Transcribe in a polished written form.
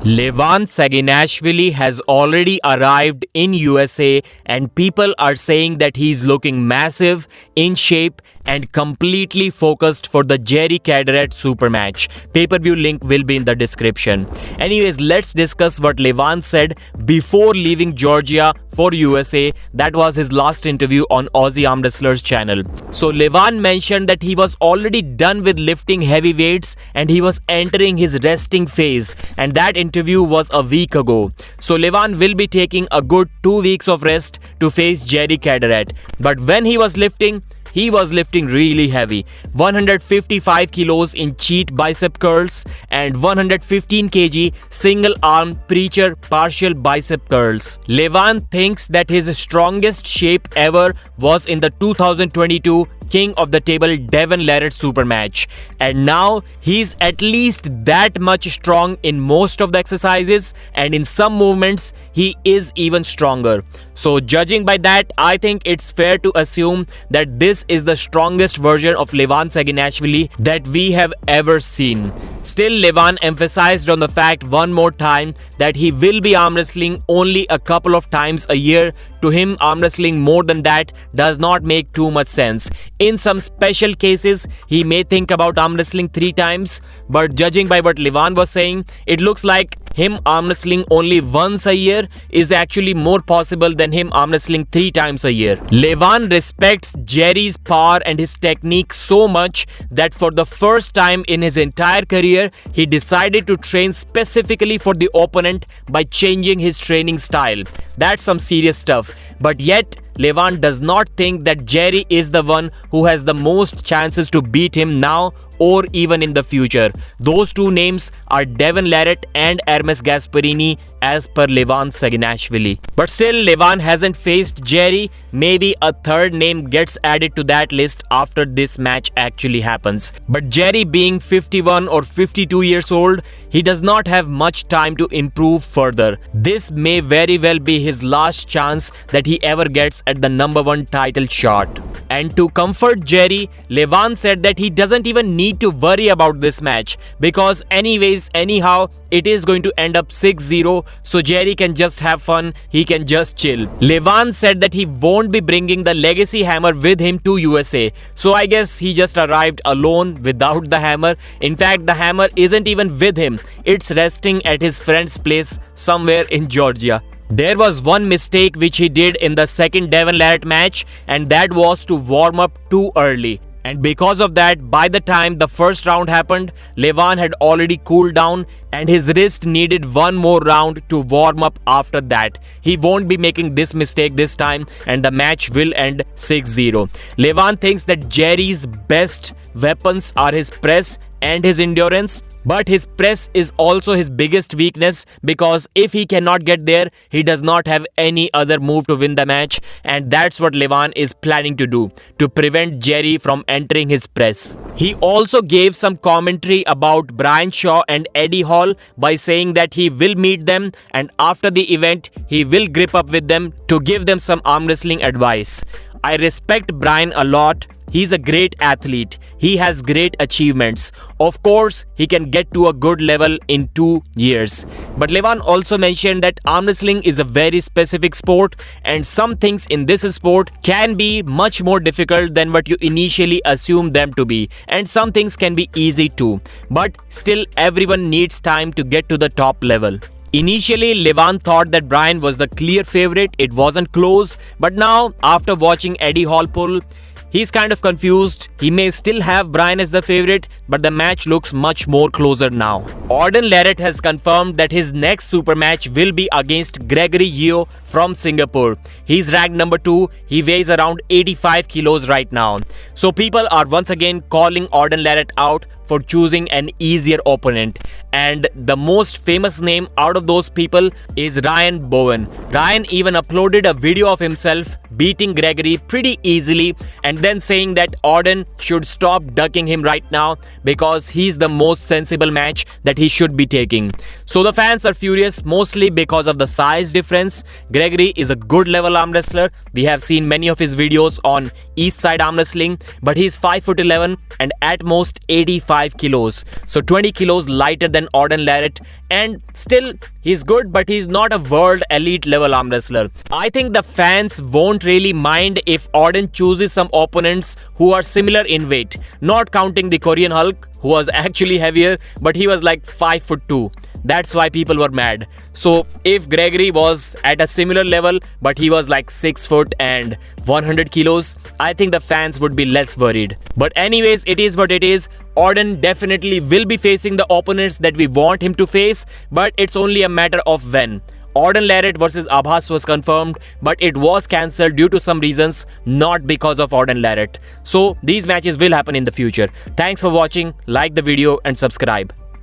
Levan Saginashvili has already arrived in USA and people are saying that he's looking massive, in shape and completely focused for the Jerry Caderet super match. Pay-per-view link will be in the description. Anyways, let's discuss what Levan said before leaving Georgia for USA. That was his last interview on Aussie Arm Wrestlers channel. So Levan mentioned that he was already done with lifting heavy weights and he was entering his resting phase, and that interview was a week ago. So Levan will be taking a good 2 weeks of rest to face Jerry Caderet. But when he was lifting really heavy, 155 kilos in cheat bicep curls and 115 kg single arm preacher partial bicep curls. Levan thinks that his strongest shape ever was in the 2022 King of the Table Devon Larratt super match, and now he's at least that much strong in most of the exercises, and in some movements he is even stronger. So judging by that, I think it's fair to assume that this is the strongest version of Levan Saginashvili that we have ever seen. Still, Levan emphasized on the fact one more time that he will be arm wrestling only a couple of times a year. To him, arm wrestling more than that does not make too much sense. In some special cases, he may think about arm wrestling 3 times, but judging by what Levan was saying, it looks like him arm wrestling only once a year is actually more possible than him arm wrestling 3 times a year. Levan respects Jerry's power and his technique so much that for the first time in his entire career, he decided to train specifically for the opponent by changing his training style. That's some serious stuff. But yet, Levan does not think that Jerry is the one who has the most chances to beat him now or even in the future. Those two names are Devon Larratt and Hermes Gasparini as per Levan Saginashvili. But still, Levan hasn't faced Jerry. Maybe a third name gets added to that list after this match actually happens. But Jerry being 51 or 52 years old, he does not have much time to improve further. This may very well be his last chance that he ever gets at the #1 title shot. And to comfort Jerry, Levan said that he doesn't even need to worry about this match because anyhow, it is going to end up 6-0, so Jerry can just have fun, he can just chill. Levan said that he won't be bringing the Legacy Hammer with him to USA, so I guess he just arrived alone without the hammer. In fact, the hammer isn't even with him, it's resting at his friend's place somewhere in Georgia. There was one mistake which he did in the second Devon Larratt match, and that was to warm up too early. And because of that, by the time the first round happened, Levan had already cooled down and his wrist needed one more round to warm up after that. He won't be making this mistake this time and the match will end 6-0. Levan thinks that Jerry's best weapons are his press and his endurance, but his press is also his biggest weakness because if he cannot get there, he does not have any other move to win the match, and that's what Levan is planning to do to prevent Jerry from entering his press. He also gave some commentary about Brian Shaw and Eddie Hall by saying that he will meet them and after the event, he will grip up with them to give them some arm wrestling advice. I respect Brian a lot. He's a great athlete. He has great achievements. Of course, he can get to a good level in 2 years. But Levan also mentioned that arm wrestling is a very specific sport and some things in this sport can be much more difficult than what you initially assume them to be. And some things can be easy too. But still, everyone needs time to get to the top level. Initially, Levan thought that Brian was the clear favorite. It wasn't close. But now, after watching Eddie Hall pull, he's kind of confused. He may still have Brian as the favorite, but the match looks much more closer now. Auden Larratt has confirmed that his next super match will be against Gregory Yeo from Singapore. He's ranked number 2. He weighs around 85 kilos right now. So people are once again calling Auden Larratt out for choosing an easier opponent. And the most famous name out of those people is Ryan Bowen. Ryan even uploaded a video of himself beating Gregory pretty easily and then saying that Auden should stop ducking him right now because he's the most sensible match that he should be taking. So the fans are furious mostly because of the size difference. Gregory is a good level arm wrestler. We have seen many of his videos on East Side Arm Wrestling, but he's 5'11" and at most 85 75 kilos. So 20 kilos lighter than Auden Larrett, and still he's good, but he's not a world elite level arm wrestler. I think the fans won't really mind if Auden chooses some opponents who are similar in weight, not counting the Korean Hulk, who was actually heavier, but he was like 5'2". That's why people were mad. So if Gregory was at a similar level, but he was like 6 foot and 100 kilos, I think the fans would be less worried. But anyways, it is what it is. Auden definitely will be facing the opponents that we want him to face, but it's only a matter of when. Auden Larrett versus Abbas was confirmed, but it was cancelled due to some reasons, not because of Auden Larrett. So these matches will happen in the future. Thanks for watching, like the video and subscribe.